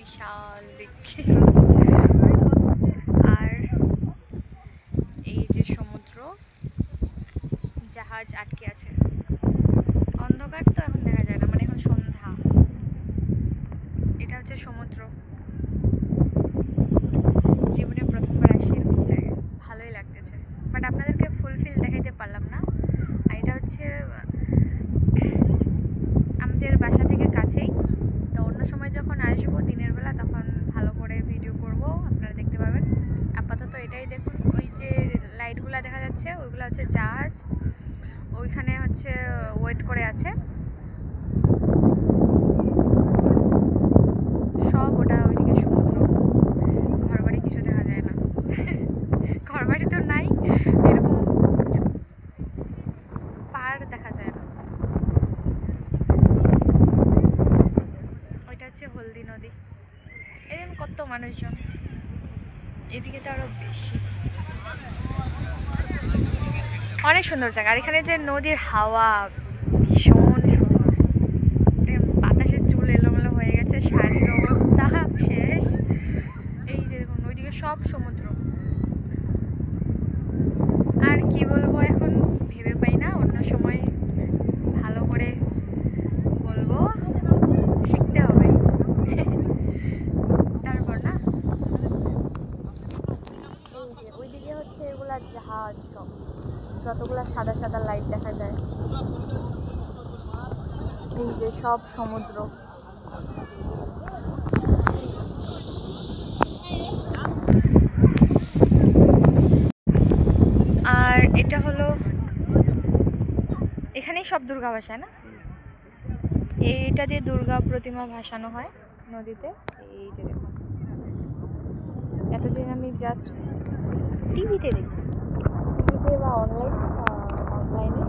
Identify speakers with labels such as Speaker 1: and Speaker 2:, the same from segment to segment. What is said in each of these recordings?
Speaker 1: বিশাল দেখে। আর এই যে সমুদ্র, জাহাজ আটকে আছে। অন্ধকার তো এখন দেখা যায় না, মানে এখন সন্ধ্যা। এটা হচ্ছে সমুদ্র। জীবনে প্রথমবার আসি এরকম জায়গায়, ভালোই লাগতেছে। বাট আপনাদেরকে ফুলফিল দেখাইতে পারলাম না। আর এটা হচ্ছে আমাদের বাসা থেকে কাছেই। তো অন্য সময় যখন আসবো দিনের বেলা তখন ভালো করে ভিডিও করব, আপনারা দেখতে পাবেন। আপাতত এটাই দেখুন। ওই যে লাইটগুলো দেখা যাচ্ছে ওইগুলো হচ্ছে জাহাজ, ওইখানে হচ্ছে ওয়েট করে আছে সব। ওটা ওইদিকে সমুদ্র, ঘরবাড়ি কিছু দেখা যায় না। ঘরবাড়ি তো নাই, এরকম পাহাড় দেখা যায় না। ওইটা হচ্ছে হলদি নদী। এদিন কত মানুষজন, এদিকে তো আরো বেশি। অনেক সুন্দর জায়গা। আর এখানে যে নদীর হাওয়া ভীষণ সুন্দর। বাতাসের চুল এলোমেলো হয়ে গেছে, শাড়ির অবস্থা শেষ। এই যে দেখুন ওইদিকে সব সমুদ্র। আর কি বলবো এখন ভেবে পাই না, অন্য সময় ভালো করে বলবো, শিখতে হবে। তারপর না এই যে ওইদিকে হচ্ছে এগুলা জাহাজ, সব যতগুলা সাদা সাদা লাইট দেখা যায়, এই যে সব সমুদ্র। আর এটা হলো, এখানেই সব দুর্গা ভাসায় না, এইটা দিয়ে দুর্গা প্রতিমা ভাসানো হয় নদীতে। এই যে দেখুন, এতদিন আমি জাস্ট টিভিতে দেখছি, টিভিতে বা অনলাইনে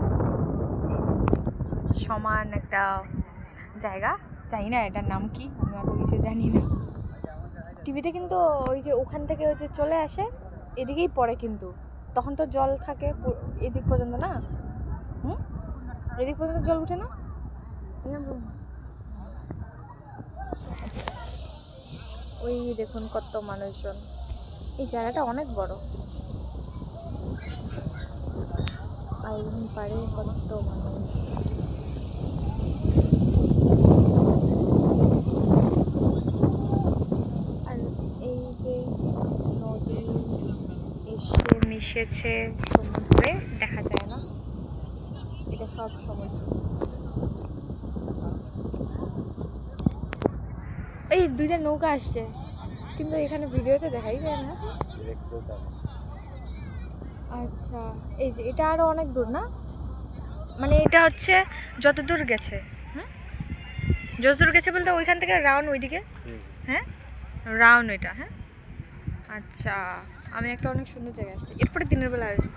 Speaker 1: সমান একটা জায়গা, জানি না এটার নাম কি, আমি অত কিছু জানি না। টিভিতে কিন্তু ওই যে ওখান থেকে ওই যে চলে আসে এদিকেই পড়ে, কিন্তু তখন তো জল থাকে এদিক পর্যন্ত না। এদিক পর্যন্ত জল উঠে না। ওই দেখুন কত মানুষজন, এই জায়গাটা অনেক বড়। আর পারে কত মানুষ। আর এই যে নদী এসে মিশেছে সমুদ্রে, দেখা যায় না, এটা সব সমুদ্র। এই দুইটা নৌকা আসছে, কিন্তু এখানে ভিডিওতে দেখাই যায় না। আচ্ছা, এই যে এটা আরো অনেক দূর না, মানে এটা হচ্ছে যত দূর গেছে, যত দূর গেছে বলতে ওইখান থেকে রাউন্ড ওইদিকে। হ্যাঁ, রাউন্ড এটা। হ্যাঁ, আচ্ছা, আমি একটা অনেক সুন্দর জায়গায় আসছি, এরপরে দিনের বেলা আসবো।